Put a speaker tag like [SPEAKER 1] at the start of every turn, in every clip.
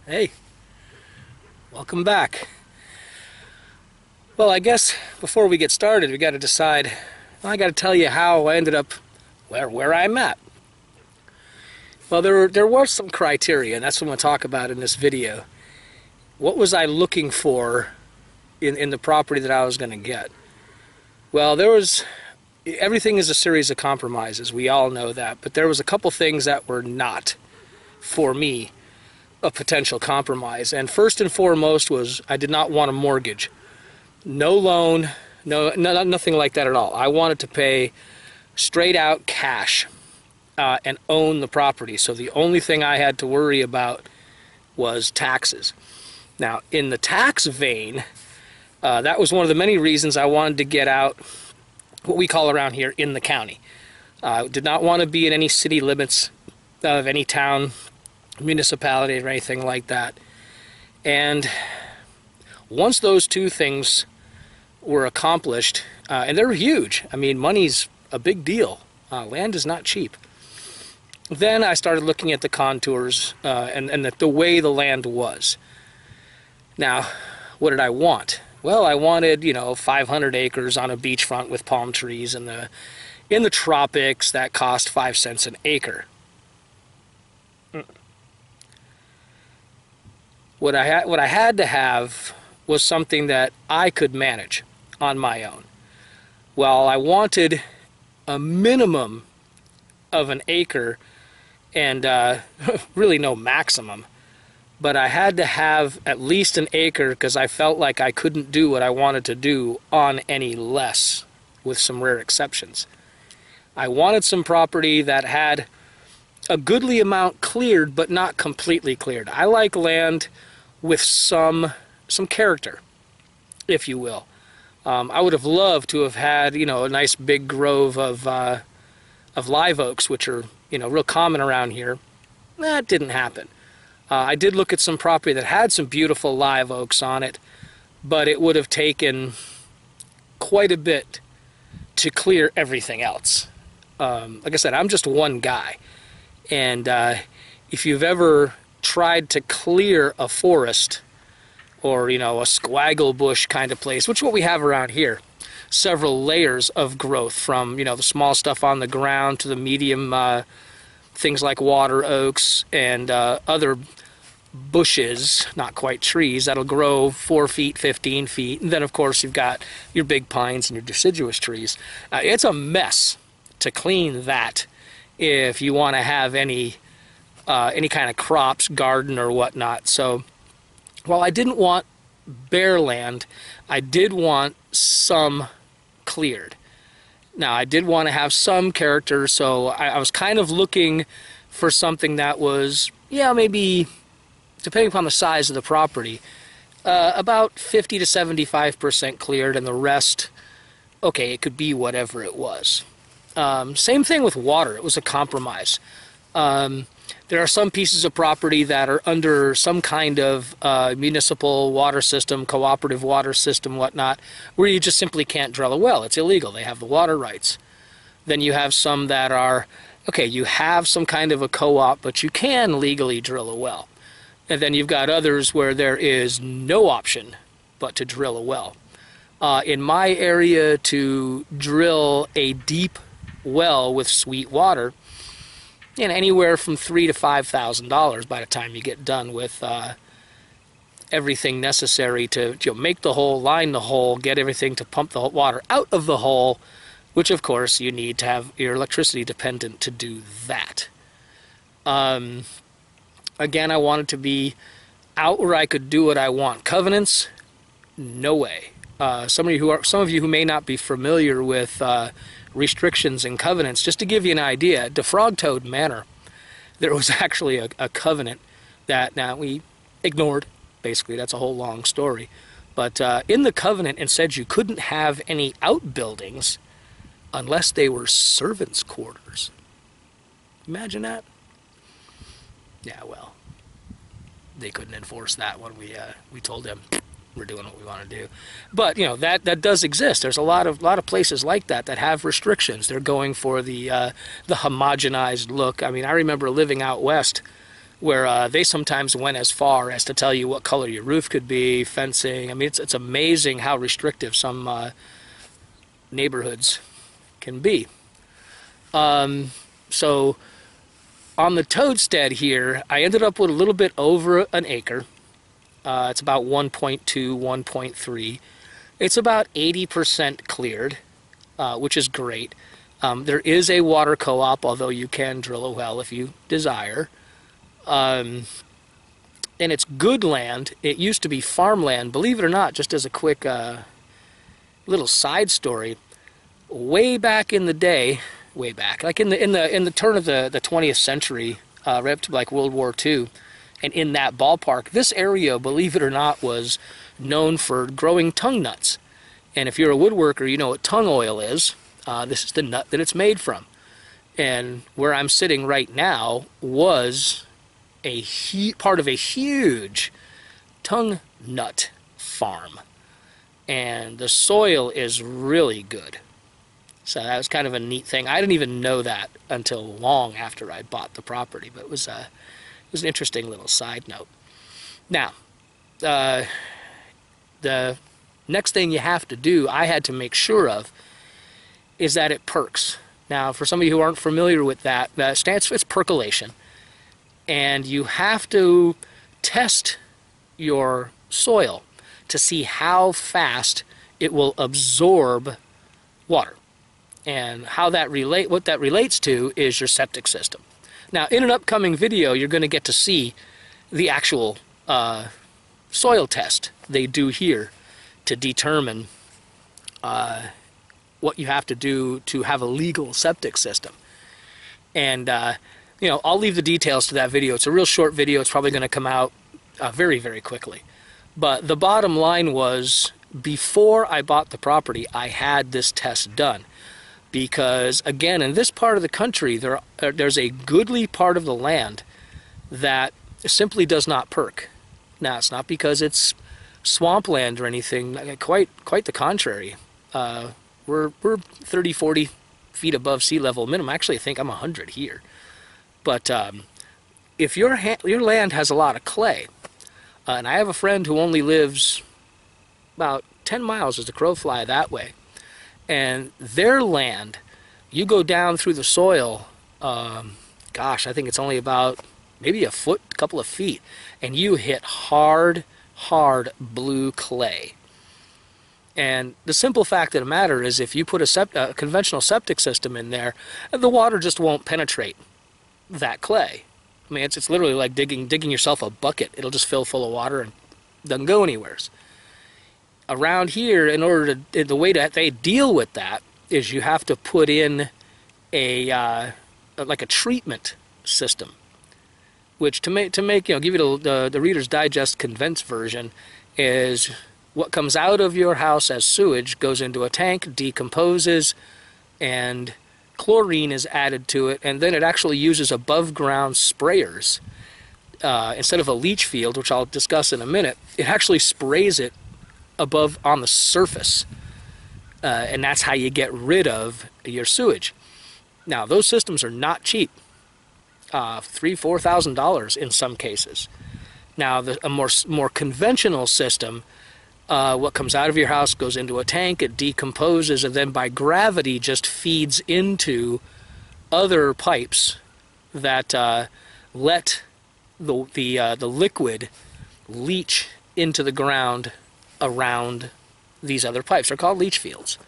[SPEAKER 1] Hey, welcome back. Well, I guess before we get started, we got to decide. Well, I got to tell you how I ended up where I'm at. Well, there was some criteria, and that's what I'm going to talk about in this video. What was I looking for in the property that I was going to get? Well, everything is a series of compromises. We all know that, but there was a couple things that were not, for me, a potential compromise. And first and foremost was I did not want a mortgage. No loan, nothing like that at all. I wanted to pay straight out cash and own the property. So the only thing I had to worry about was taxes. Now, in the tax vein, that was one of the many reasons I wanted to get out what we call around here in the county. Did not want to be in any city limits of any town, municipality, or anything like that. And once those two things were accomplished, and they're huge, I mean, money's a big deal. Land is not cheap. Then I started looking at the contours and the way the land was. Now, what did I want? Well, I wanted, 500 acres on a beachfront with palm trees in the tropics that cost 5 cents an acre. What I had to have was something that I could manage on my own. Well, I wanted a minimum of an acre and really no maximum, but I had to have at least an acre because I felt like I couldn't do what I wanted to do on any less, with some rare exceptions. I wanted some property that had a goodly amount cleared, but not completely cleared. I like land with some character, if you will. I would have loved to have had, a nice big grove of live oaks, which are, real common around here. That didn't happen. I did look at some property that had some beautiful live oaks on it, but it would have taken quite a bit to clear everything else. Like I said, I'm just one guy. And if you've ever tried to clear a forest or, a squaggle bush kind of place, which is what we have around here, several layers of growth from, the small stuff on the ground to the medium things like water oaks and other bushes, not quite trees, that'll grow 4 feet, 15 feet. And then, of course, you've got your big pines and your deciduous trees. It's a mess to clean that if you want to have any kind of crops, garden, or whatnot. So, while I didn't want bare land, I did want some cleared. Now, I did want to have some character, so I was kind of looking for something that was, maybe, depending upon the size of the property, about 50 to 75% cleared, and the rest, okay, it could be whatever it was. Same thing with water. It was a compromise. There are some pieces of property that are under some kind of municipal water system, cooperative water system, whatnot, where you just simply can't drill a well. It's illegal. They have the water rights. Then you have some that are, okay, you have some kind of a co-op, but you can legally drill a well. And then you've got others where there is no option but to drill a well. In my area, to drill a deep well with sweet water, anywhere from $3,000 to $5,000 by the time you get done with everything necessary to make the hole, line the hole, get everything to pump the water out of the hole, which of course you need to have your electricity dependent to do that. Again, I wanted to be out where I could do what I want. Covenants, no way. Some of you who may not be familiar with restrictions and covenants, just to give you an idea, at Frogtoad Manor, there was actually a covenant that now we ignored. Basically, that's a whole long story. But in the covenant, it said you couldn't have any outbuildings unless they were servants' quarters. Imagine that. Yeah, well, they couldn't enforce that when we told them we're doing what we want to do. But that does exist. There's a lot of places like that have restrictions. They're going for the homogenized look. I mean, I remember living out west where they sometimes went as far as to tell you what color your roof could be, fencing. I mean, it's amazing how restrictive some neighborhoods can be. So on the Toadstead here, I ended up with a little bit over an acre. It's about 1.2, 1.3. It's about 80% cleared, which is great. There is a water co-op, although you can drill a well if you desire. And it's good land. It used to be farmland. Believe it or not, just as a quick little side story, way back in the day, way back, like in the turn of the 20th century, right up to like World War II, and in that ballpark, this area, believe it or not, was known for growing tongue nuts. And if you're a woodworker, you know what tongue oil is. This is the nut that it's made from. And where I'm sitting right now was a part of a huge tongue nut farm. And the soil is really good. So that was kind of a neat thing. I didn't even know that until long after I bought the property, but it was an interesting little side note. Now, the next thing you have to do, I had to make sure of, is that it perks. Now, for some of you who aren't familiar with that, that stands for, it's percolation. And you have to test your soil to see how fast it will absorb water. And how that what that relates to is your septic system. Now, in an upcoming video, you're going to get to see the actual soil test they do here to determine what you have to do to have a legal septic system. And, you know, I'll leave the details to that video. It's a real short video. It's probably going to come out very, very quickly. But the bottom line was, before I bought the property, I had this test done. Because, again, in this part of the country, there's a goodly part of the land that simply does not perk. Now, it's not because it's swampland or anything, quite the contrary. We're 30, 40 feet above sea level minimum. Actually, I think I'm 100 here. But if your land has a lot of clay, and I have a friend who only lives about 10 miles as the crow fly that way, and their land, you go down through the soil, gosh, I think it's only about maybe a foot, a couple of feet, and you hit hard blue clay. And the simple fact of the matter is, if you put a conventional septic system in there, the water just won't penetrate that clay. I mean, it's literally like digging yourself a bucket. It'll just fill full of water and doesn't go anywhere. Around here, in order to, the way that they deal with that is you have to put in like a treatment system, which to make you know, give you the Reader's Digest condensed version, is what comes out of your house as sewage goes into a tank, decomposes, and chlorine is added to it, and then it actually uses above ground sprayers. Instead of a leach field, which I'll discuss in a minute, it actually sprays it above on the surface, and that's how you get rid of your sewage. Now, those systems are not cheap, $3,000–4,000 in some cases. Now, a more conventional system, what comes out of your house goes into a tank, it decomposes, and then by gravity just feeds into other pipes that let the liquid leach into the ground around these other pipes. They're called leach fields.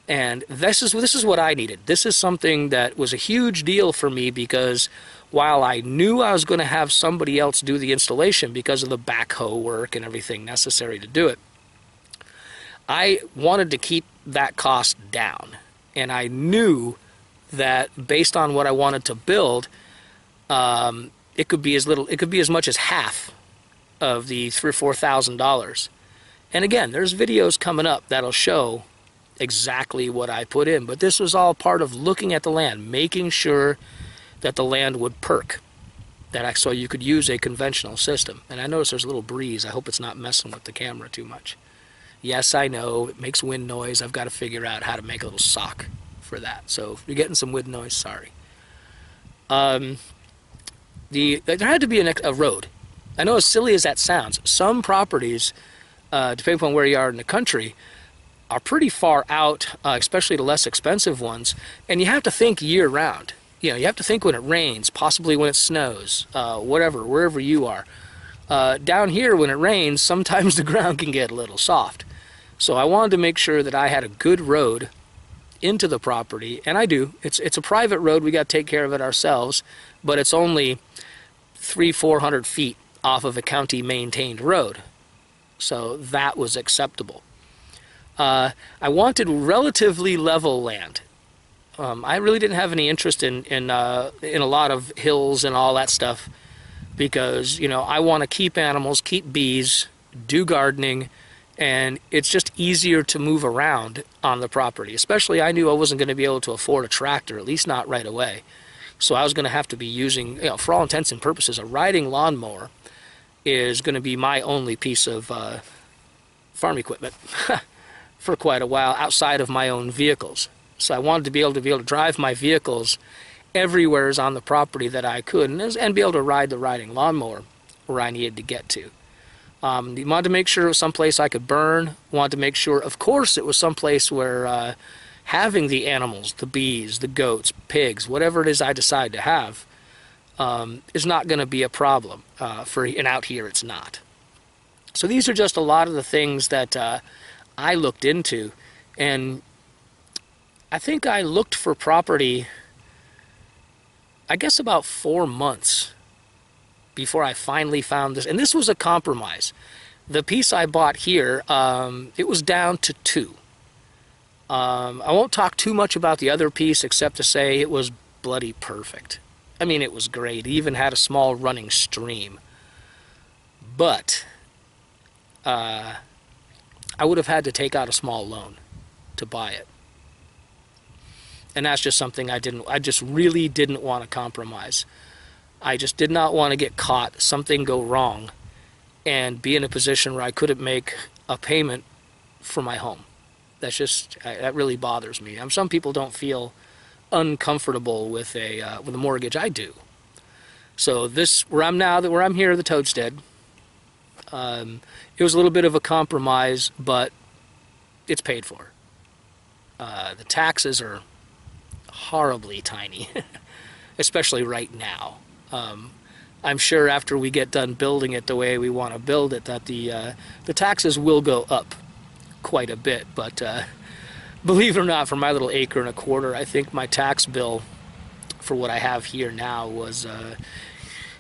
[SPEAKER 1] And this is what I needed. This is something that was a huge deal for me, because while I knew I was going to have somebody else do the installation because of the backhoe work and everything necessary to do it, I wanted to keep that cost down. And I knew that based on what I wanted to build, it could be as much as half of the $3,000 or $4,000. And again, there's videos coming up that'll show exactly what I put in. But this was all part of looking at the land, making sure that the land would perk, so you could use a conventional system. And I notice there's a little breeze. I hope it's not messing with the camera too much. Yes, I know, it makes wind noise. I've got to figure out how to make a little sock for that. So if you're getting some wind noise, sorry. there had to be a road. I know, as silly as that sounds, some properties, depending upon where you are in the country, are pretty far out, especially the less expensive ones, and you have to think year round. You know, you have to think when it rains, possibly when it snows, whatever, wherever you are. Down here, when it rains, sometimes the ground can get a little soft. So I wanted to make sure that I had a good road into the property, and I do. It's a private road. We got to take care of it ourselves, but it's only 300-400 feet off of a county maintained road, so that was acceptable. I wanted relatively level land. I really didn't have any interest in a lot of hills and all that stuff, because, you know, I want to keep animals, keep bees, do gardening, and it's just easier to move around on the property. Especially, I knew I wasn't going to be able to afford a tractor, at least not right away. So I was going to have to be using, you know, for all intents and purposes, a riding lawnmower is going to be my only piece of farm equipment for quite a while, outside of my own vehicles. So I wanted to be able to drive my vehicles everywhere on the property that I could, and be able to ride the riding lawnmower where I needed to get to. Wanted to make sure it was someplace I could burn. Wanted to make sure, of course, it was someplace where having the animals, the bees, the goats, pigs, whatever it is I decide to have, is not going to be a problem. And out here it's not. So these are just a lot of the things that I looked into, and I think I looked for property, I guess, about 4 months before I finally found this. And this was a compromise. The piece I bought here, it was down to 2. I won't talk too much about the other piece, except to say it was bloody perfect. I mean, it was great. It even had a small running stream. But I would have had to take out a small loan to buy it. And that's just something I just really didn't want to compromise. I just did not want to get caught, something go wrong, and be in a position where I couldn't make a payment for my home. That really bothers me. Some people don't feel uncomfortable with a mortgage. I do. So where I'm here, the Toadstead, it was a little bit of a compromise, but it's paid for. The taxes are horribly tiny, especially right now. I'm sure after we get done building it the way we want to build it, that the taxes will go up quite a bit. But believe it or not, for my little 1.25 acres, I think my tax bill for what I have here now was a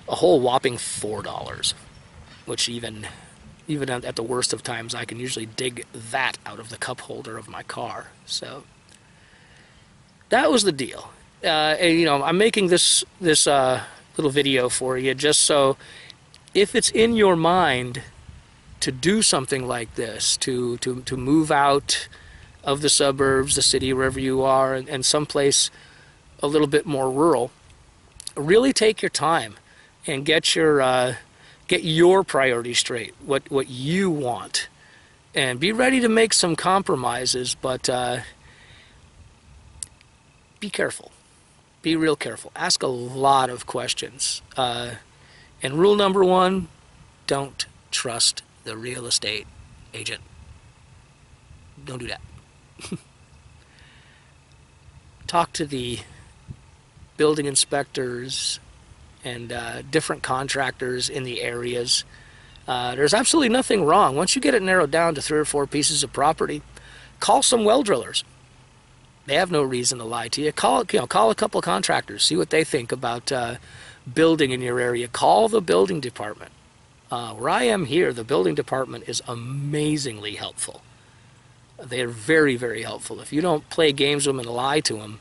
[SPEAKER 1] whole whopping $4, which even at the worst of times, I can usually dig that out of the cup holder of my car. So that was the deal. And, you know, I'm making this little video for you just so, if it's in your mind to do something like this, to move out of the suburbs, the city, wherever you are, and someplace a little bit more rural, really take your time and get your priorities straight, what you want, and be ready to make some compromises, but be careful. Be real careful. Ask a lot of questions. And rule number 1, don't trust the real estate agent. Don't do that. Talk to the building inspectors and different contractors in the areas. There's absolutely nothing wrong. Once you get it narrowed down to 3 or 4 pieces of property, call some well drillers. They have no reason to lie to you. Call a couple of contractors. See what they think about building in your area. Call the building department. Where I am here, the building department is amazingly helpful. They are very, very helpful. If you don't play games with them and lie to them,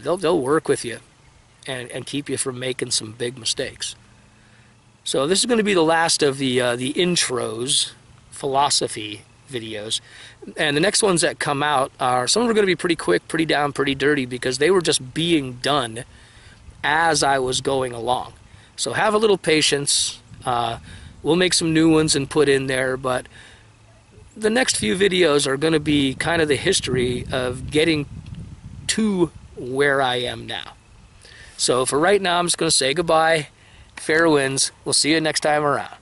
[SPEAKER 1] they'll work with you and keep you from making some big mistakes. So this is going to be the last of the intros, philosophy videos. And the next ones that come out are, some of them are going to be pretty quick, pretty down, pretty dirty, because they were just being done as I was going along. So have a little patience. We'll make some new ones and put in there, but the next few videos are going to be kind of the history of getting to where I am now. So for right now, I'm just going to say goodbye. Fair winds. We'll see you next time around.